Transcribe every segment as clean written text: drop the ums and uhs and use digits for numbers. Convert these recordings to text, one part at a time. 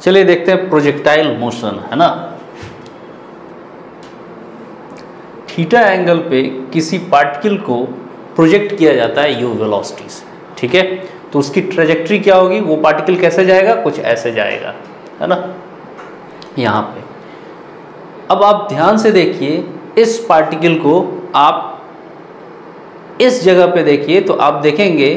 चलिए देखते हैं प्रोजेक्टाइल मोशन, है ना। थीटा एंगल पे किसी पार्टिकल को प्रोजेक्ट किया जाता है u वेलोसिटी से, ठीक है। तो उसकी ट्रेजेक्ट्री क्या होगी, वो पार्टिकल कैसे जाएगा, कुछ ऐसे जाएगा, है ना, यहाँ पे। अब आप ध्यान से देखिए, इस पार्टिकल को आप इस जगह पे देखिए तो आप देखेंगे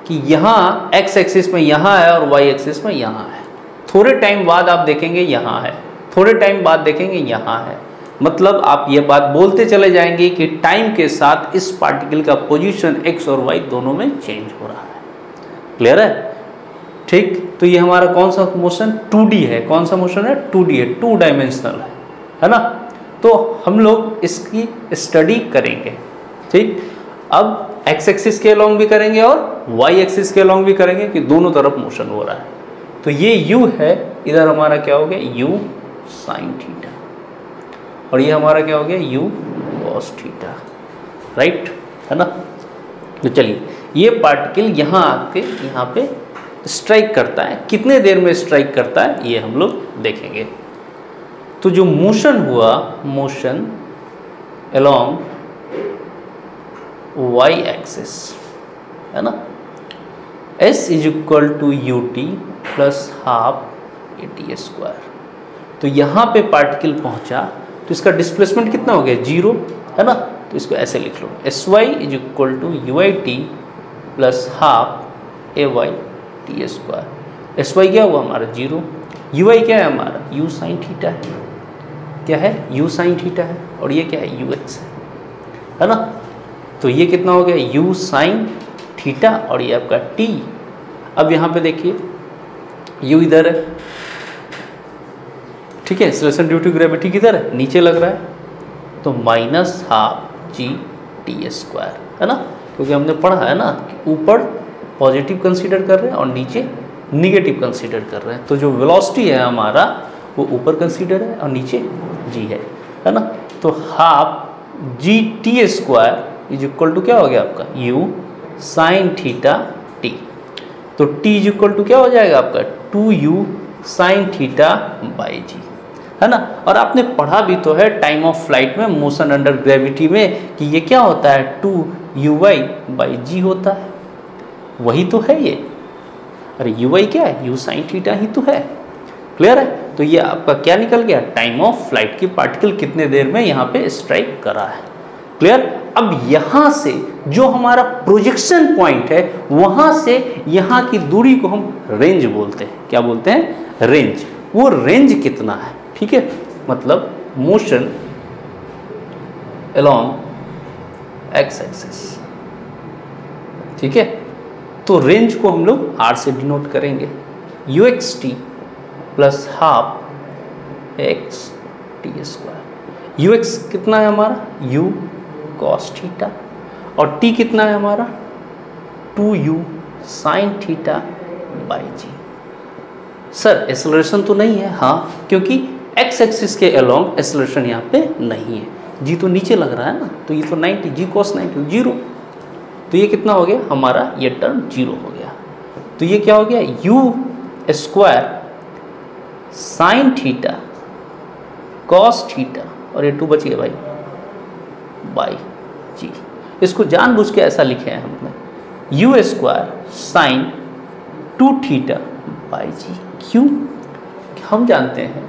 कि यहाँ x एक्सिस में यहाँ है और y एक्सिस में यहाँ है। थोड़े टाइम बाद आप देखेंगे यहाँ है, थोड़े टाइम बाद देखेंगे यहाँ है। मतलब आप ये बात बोलते चले जाएंगे कि टाइम के साथ इस पार्टिकल का पोजीशन x और y दोनों में चेंज हो रहा है। क्लियर है, ठीक। तो ये हमारा कौन सा मोशन, 2D है। कौन सा मोशन है, 2D है, 2 डायमेंशनल है ना। तो हम लोग इसकी स्टडी करेंगे, ठीक। अब x एक्सिस के अलॉन्ग भी करेंगे और y एक्सिस के अलॉन्ग भी करेंगे कि दोनों तरफ मोशन हो रहा है। तो ये u है, इधर हमारा क्या हो गया, u साइन थीटा, और ये हमारा क्या हो गया, u कॉस थीटा, राइट, है ना। तो चलिए, ये पार्टिकल यहाँ आके यहाँ पे स्ट्राइक करता है। कितने देर में स्ट्राइक करता है ये हम लोग देखेंगे। तो जो मोशन हुआ, मोशन अलोंग y एक्सिस, है ना, s is equal to u t plus half a t square. तो यहाँ पे पार्टिकल पहुँचा तो इसका डिस्प्लेसमेंट कितना हो गया, 0, है ना। तो इसको ऐसे लिख लो, s y is equal to u i t plus half a y t square. S y क्या हुआ हमारा 0, यू आई क्या है हमारा यू साइन थीटा है, क्या है यू साइन थीटा है, और ये क्या है यू एक्स है ना। तो ये कितना हो गया यू साइन थीटा और ये आपका टी। अब यहाँ पे देखिए यू इधर है, ठीक है, एक्सेलरेशन ड्यू टू ग्रेविटी किधर है, नीचे लग रहा है, तो minus half g t square, है ना। क्योंकि हमने पढ़ा है ना कि ऊपर पॉजिटिव कंसीडर कर रहे हैं और नीचे निगेटिव कंसीडर कर रहे हैं। तो जो वेलोसिटी है हमारा वो ऊपर कंसीडर है और नीचे जी है ना। तो half g t square is equal to क्या हो गया आपका यू साइन थीटा टी। तो टी इज इक्वल टू क्या हो जाएगा आपका 2u साइन थीटा बाई जी, है ना। और आपने पढ़ा भी तो है टाइम ऑफ फ्लाइट में, मोशन अंडर ग्रेविटी में, कि ये क्या होता है 2u बाई जी होता है। वही तो है ये, अरे u क्या है u साइन थीटा ही तो है। क्लियर है। तो ये आपका क्या निकल गया, टाइम ऑफ फ्लाइट की पार्टिकल कितने देर में यहाँ पे स्ट्राइक करा है। क्लियर। अब यहाँ से जो हमारा प्रोजेक्शन पॉइंट है वहाँ से यहाँ की दूरी को हम रेंज बोलते हैं। क्या बोलते हैं, रेंज। वो रेंज कितना है, ठीक है, मतलब मोशन अलोंग एक्स एक्सिस, ठीक है। तो रेंज को हम लोग r से डिनोट करेंगे, u x t plus half x t square. U x कितना है हमारा u कॉस थीटा, और t कितना है हमारा 2u sine theta by g. Sir acceleration तो नहीं है, हाँ, क्योंकि x एक्सिस के अलोंग एक्सेलरेशन यहाँ पे नहीं है, g तो नीचे लग रहा है ना, तो ये तो 90, g कॉस 90 0। तो ये कितना हो गया हमारा, ये टर्म 0 हो गया। तो ये क्या हो गया u square sine theta cos theta, और ये 2 बच गया भाई बाई जी। इसको जानबूझ के ऐसा लिखे हैं हमने, u square sine 2 theta by g. क्यों, हम जानते हैं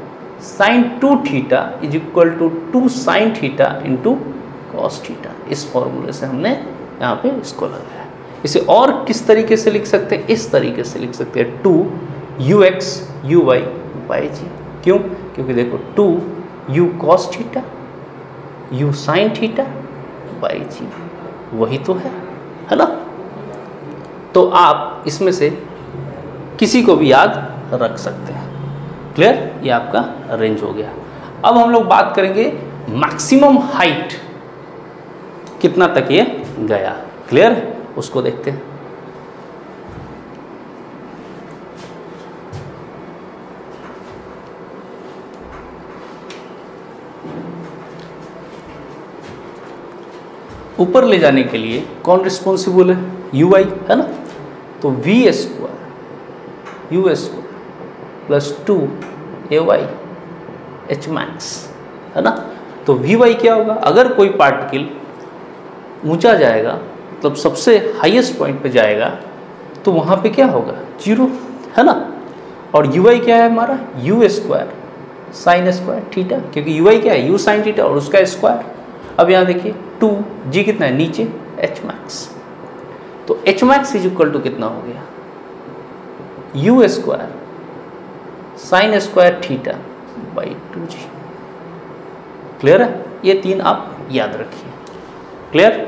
sine 2 theta is equal to 2 sine theta into cos theta. इस फॉर्मूले से हमने यहाँ पे इसको लगाया। इसे और किस तरीके से लिख सकते हैं, इस तरीके से लिख सकते हैं 2ux uy बाई जी। क्यों, क्योंकि देखो 2u cos theta u sine theta by g, वही तो है ना। तो आप इसमें से किसी को भी याद रख सकते हैं। क्लियर, ये आपका रेंज हो गया। अब हम लोग बात करेंगे मैक्सिमम हाइट कितना तक ये गया। क्लियर, उसको देखते हैं। ऊपर ले जाने के लिए कौन रिस्पॉन्सिबल है, यू आई, है ना। तो v square u square plus 2ay h max, है ना। तो vy क्या होगा, अगर कोई पार्टिकल ऊंचा जाएगा मतलब सबसे हाईएस्ट पॉइंट पे जाएगा तो वहाँ पे क्या होगा, 0, है ना। और ui क्या है हमारा, u square sine square theta, क्योंकि ui क्या है, u साइन थीटा और उसका स्क्वायर। अब यहाँ देखिए 2g कितना है नीचे, h मैक्स। तो h max is equal to कितना हो गया, u square sine square theta by 2g। Clear है, ये 3 आप याद रखिए। क्लियर।